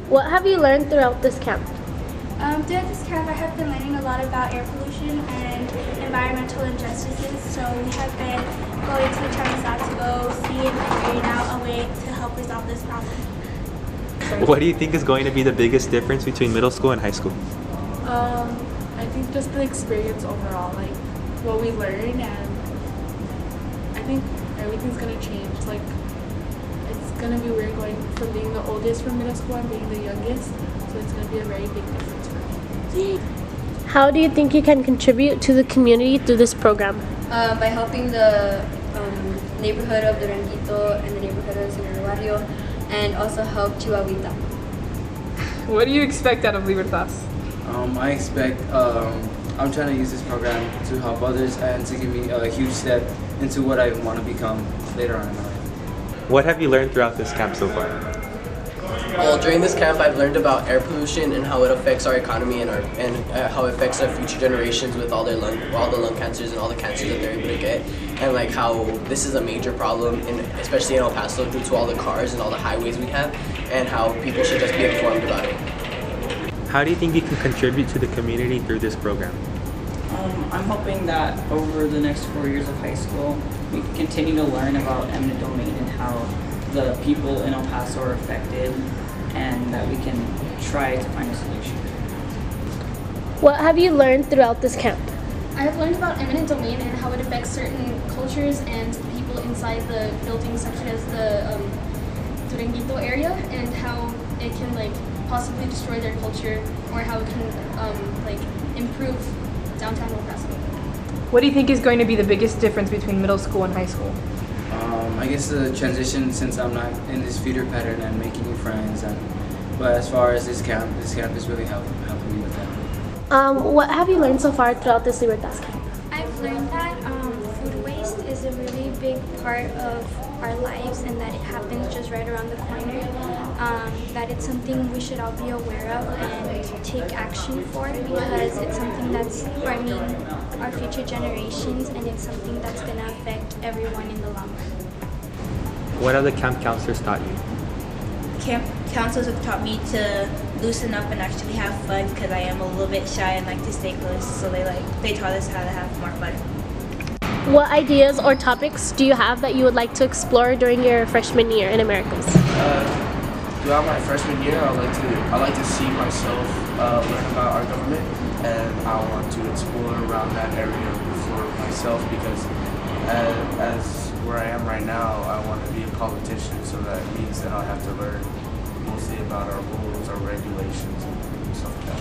What have you learned throughout this camp? Throughout this camp, I have been learning a lot about air pollution and environmental injustices. So we have been going to Chinese go see and figuring out a way to help resolve this problem. What do you think is going to be the biggest difference between middle school and high school? I think just the experience overall, like what we learn, and I think everything's gonna change. Like it's gonna be weird going from being the oldest from middle school and being the youngest, so it's gonna be a very big difference for me. How do you think you can contribute to the community through this program? By helping the neighborhood of Duranguito and the neighborhood of Señor Barrio, and also help Chihuahuita. What do you expect out of Libertas? I expect, I'm trying to use this program to help others and to give me a huge step into what I want to become later on in my life. What have you learned throughout this camp so far? Well, during this camp, I've learned about air pollution and how it affects our economy and how it affects our future generations with all the lung cancers and all the cancers that they're able to get, and like how this is a major problem, especially in El Paso, due to all the cars and all the highways we have, and how people should just be informed about it. How do you think you can contribute to the community through this program? I'm hoping that over the next 4 years of high school, we can continue to learn about eminent domain and how the people in El Paso are affected, and that we can try to find a solution. What have you learned throughout this camp? I've learned about eminent domain and how it affects certain cultures and people inside the buildings, such as the Duranguito area, and how it can possibly destroy their culture, or how it can improve downtown El Paso. What do you think is going to be the biggest difference between middle school and high school? I guess the transition, since I'm not in this feeder pattern and making new friends, but as far as this camp is really helping me with that. What have you learned so far throughout this Libertas camp? I've learned that food waste is a really big part of our lives, and that it happens just right around the corner. That it's something we should all be aware of and take action for, because it's something that's harming our future generations, and it's something that's going to affect everyone in the long run. What have the camp counselors taught you? Camp counselors have taught me to loosen up and actually have fun, because I am a little bit shy and like to stay close, so they taught us how to have more fun. What ideas or topics do you have that you would like to explore during your freshman year in Americas? Throughout my freshman year, I like to see myself learn about our government, and I want to explore around that area for myself, because as where I am right now, I want to be a politician, so that means that I'll have to learn mostly about our rules, our regulations, and stuff like that.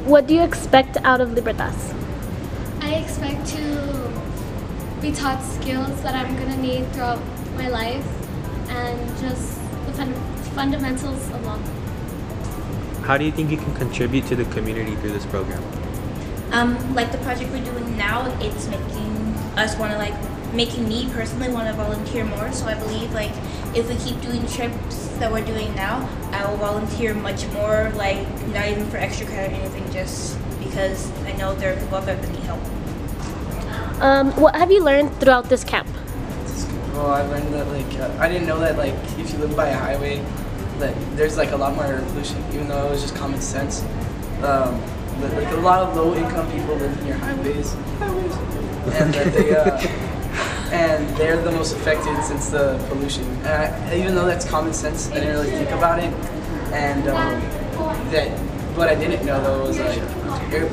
What do you expect out of Libertas? I expect to be taught skills that I'm going to need throughout my life, and just the fundamentals alone. How do you think you can contribute to the community through this program? Like the project we're doing now, it's making me personally want to volunteer more. So I believe if we keep doing trips that we're doing now, I will volunteer much more, not even for extra credit or anything, just because I know there are people out there that need help. What have you learned throughout this camp? Well, I learned that I didn't know that if you live by a highway, that there's a lot more air pollution, even though it was just common sense. A lot of low-income people live near highways, and that they're the most affected since the pollution. And even though that's common sense, I didn't really think about it. And what I didn't know though was air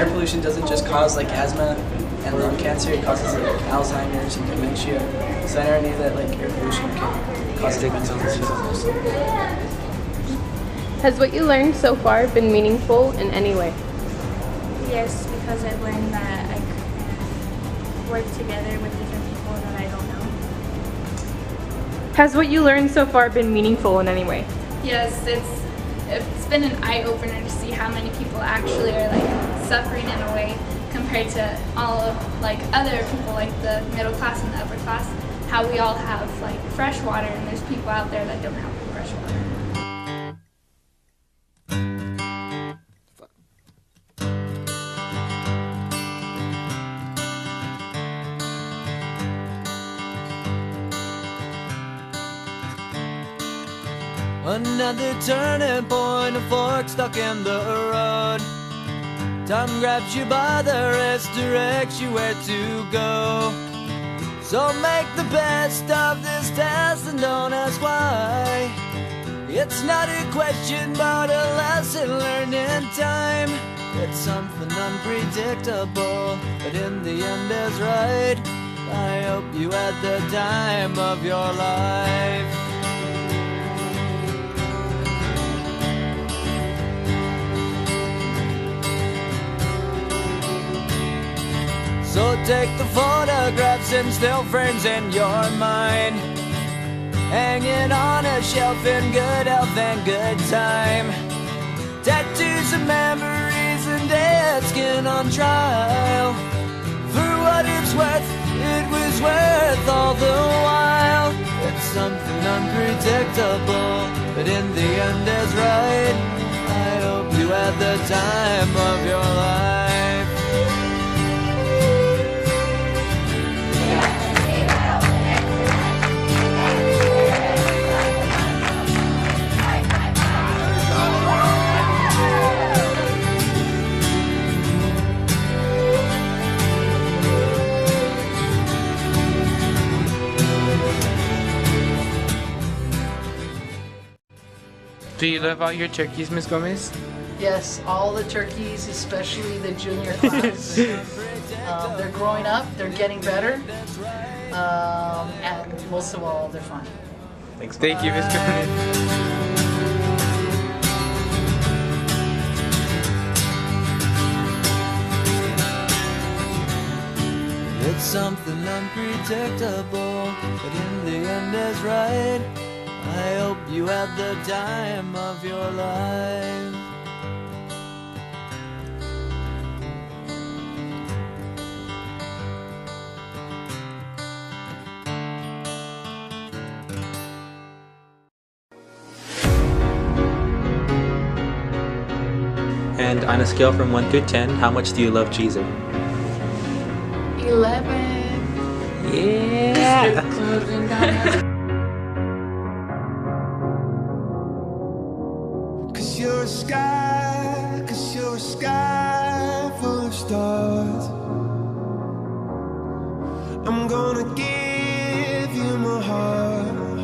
pollution doesn't just cause asthma and lung cancer, it causes Alzheimer's and dementia. So I never knew that air pollution can cause mental diseases also. Has what you learned so far been meaningful in any way? Yes, because I've learned that I could work together with different people that I don't know. Has what you learned so far been meaningful in any way? Yes, it's been an eye-opener to see how many people actually are suffering in a way, compared to all of other people, the middle class and the upper class, how we all have fresh water, and there's people out there that don't have fresh water. Another turning point, a fork stuck in the road. Time grabs you by the wrist, directs you where to go. So make the best of this test and don't ask why. It's not a question but a lesson learned in time. It's something unpredictable, but in the end is right. I hope you had the time of your life. So take the photographs and still frames in your mind, hanging on a shelf in good health and good time. Tattoos of memories and dead skin on trial. For what it's worth, it was worth all the while. It's something unpredictable, but in the end is right. I hope you had the time of your life. Do you love all your turkeys, Miss Gomez? Yes, all the turkeys, especially the junior class. They're growing up, they're getting better, and most of all, they're fun. Thanks. Thank you, Miss Gomez. It's something unpredictable, but in the end is right. I hope you had the time of your life. And on a scale from 1 through 10, how much do you love Cheezer? 11. Yeah! You're a sky full of stars. I'm gonna give you my heart.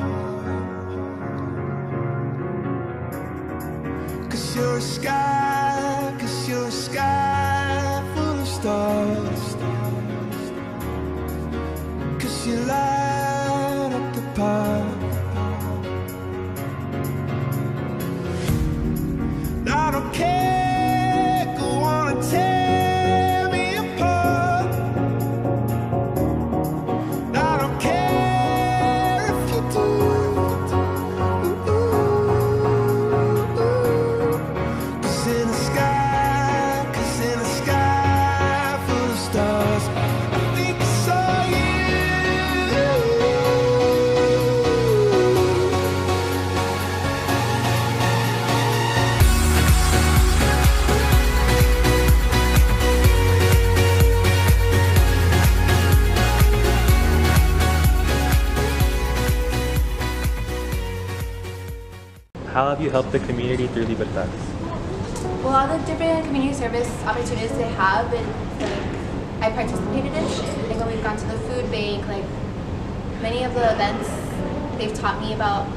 'Cause you're a sky full of stars. 'Cause you light up the path. I don't care, go on and tear me apart. I don't care if you do. Cause in a sky full of stars, I think I saw you. How have you helped the community through Libertas? Well, all the different community service opportunities they have, and like I participated in. Like when we've gone to the food bank, like many of the events, they've taught me about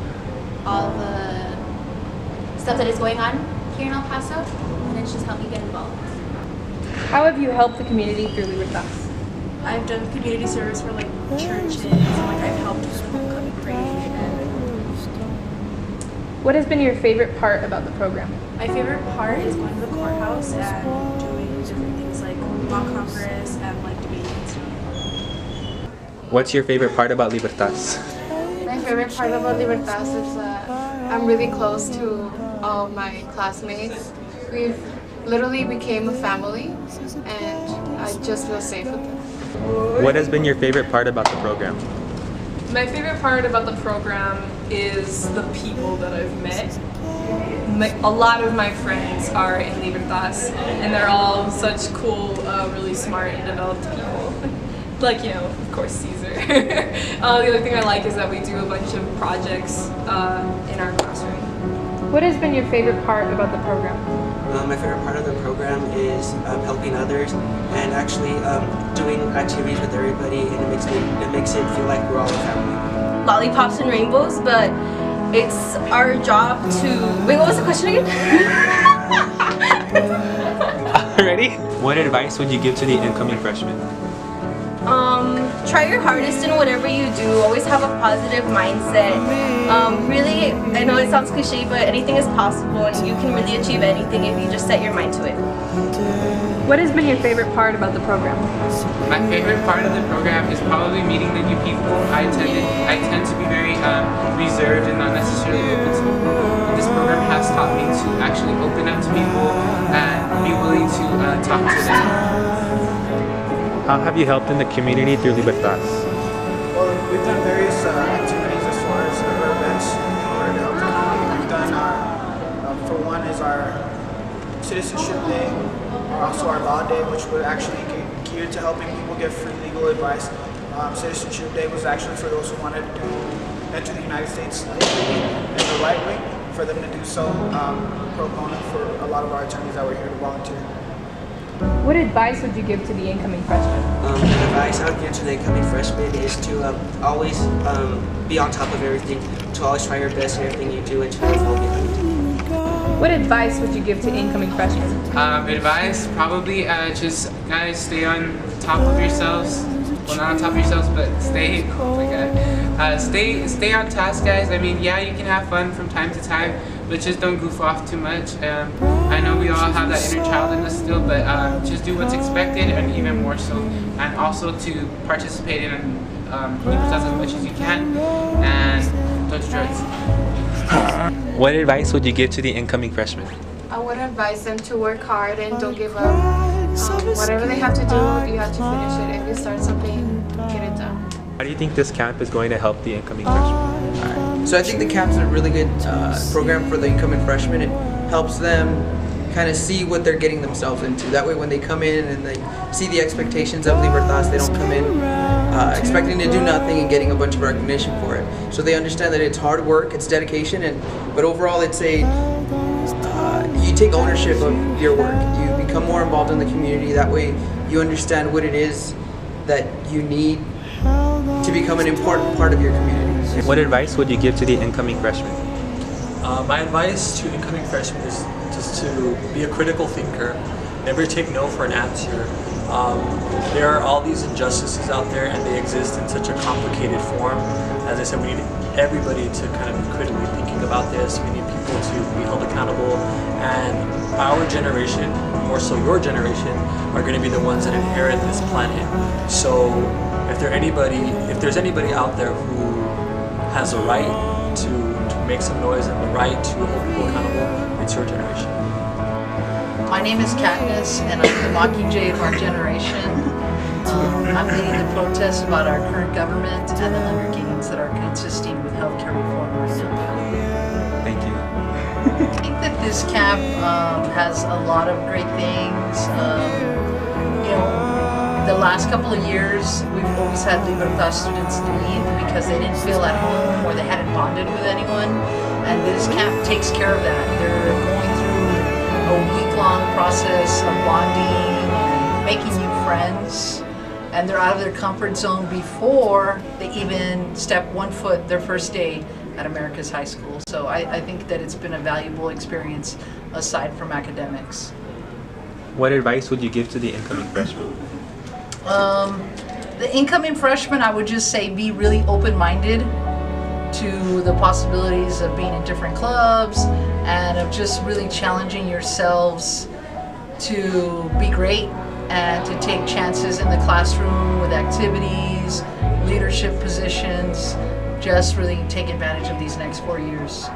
all the stuff that is going on here in El Paso, and it's just helped me get involved. How have you helped the community through Libertas? I've done community service for like churches, and like I've helped with homecoming parade. What has been your favorite part about the program? My favorite part is going to the courthouse and doing different things like mock Congress and like debating and stuff. What's your favorite part about Libertas? My favorite part about Libertas is that I'm really close to all of my classmates. We've literally became a family, and I just feel safe with them. What has been your favorite part about the program? My favorite part about the program is the people that I've met. A lot of my friends are in Libertas, and they're all such cool, really smart and developed people. Like, you know, of course, Caesar. The other thing I like is that we do a bunch of projects in our classroom. What has been your favorite part about the program? My favorite part of the program is helping others and actually doing activities with everybody, and it makes it feel like we're all a family. Lollipops and rainbows, but it's our job to... Wait, what was the question again? Ready? What advice would you give to the incoming freshmen? Try your hardest in whatever you do. Always have a positive mindset. Really, I know it sounds cliche, but anything is possible and you can really achieve anything if you just set your mind to it. What has been your favorite part about the program? My favorite part of the program is probably meeting the new people. I tend to be very reserved and not necessarily open to people. And this program has taught me to actually open up to people and be willing to talk to them. How have you helped in the community through Libertas? Well, we've done various activities as far as our events in order to help the community. We've done for one is our Citizenship Day, or also our Law Day, which would actually geared to helping people get free legal advice. Citizenship Day was actually for those who wanted to enter the United States legally in the right way, for them to do so pro bono for a lot of our attorneys that were here to volunteer. What advice would you give to the incoming freshmen? The advice I would give to the incoming freshmen is to always be on top of everything, to always try your best in everything you do, and to never fall behind. What advice would you give to incoming freshmen? Advice, probably just guys stay on top of yourselves. Well, not on top of yourselves, but stay. Oh my God. Stay on task, guys. I mean, yeah, you can have fun from time to time, but just don't goof off too much. I know we all have that inner child in us still, but just do what's expected, and even more so. And also to participate in Libertas as much as you can, and don't do drugs. What advice would you give to the incoming freshmen? I would advise them to work hard and don't give up. Whatever they have to do, you have to finish it. If you start something, get it done. How do you think this camp is going to help the incoming freshmen? So I think the camp's a really good program for the incoming freshmen. It helps them kind of see what they're getting themselves into. That way when they come in and they see the expectations of Libertas, they don't come in expecting to do nothing and getting a bunch of recognition for it. So they understand that it's hard work, it's dedication, but overall it's you take ownership of your work. You become more involved in the community. That way you understand what it is that you need to become an important part of your community. What advice would you give to the incoming freshmen? My advice to incoming freshmen is just to be a critical thinker. Never take no for an answer. There are all these injustices out there, and they exist in such a complicated form. As I said, we need everybody to kind of be critically thinking about this. We need people to be held accountable, and our generation, more so your generation, are going to be the ones that inherit this planet. So if there's anybody out there who has a right to make some noise and the right to hold people accountable, it's your generation. My name is Katniss, and I'm the Mockingjay of our generation. I'm leading the protests about our current government and the undertakings that are consisting with healthcare reform right now. Thank you. I think that this camp has a lot of great things. The last couple of years, we've always had Libertas students leave because they didn't feel at home or they hadn't bonded with anyone. And this camp takes care of that. They're going through a week-long process of bonding and making new friends. And they're out of their comfort zone before they even step one foot their first day at America's high school. So I think that it's been a valuable experience aside from academics. What advice would you give to the incoming freshmen? The incoming freshmen, I would just say be really open-minded to the possibilities of being in different clubs and of just really challenging yourselves to be great and to take chances in the classroom with activities, leadership positions. Just really take advantage of these next 4 years.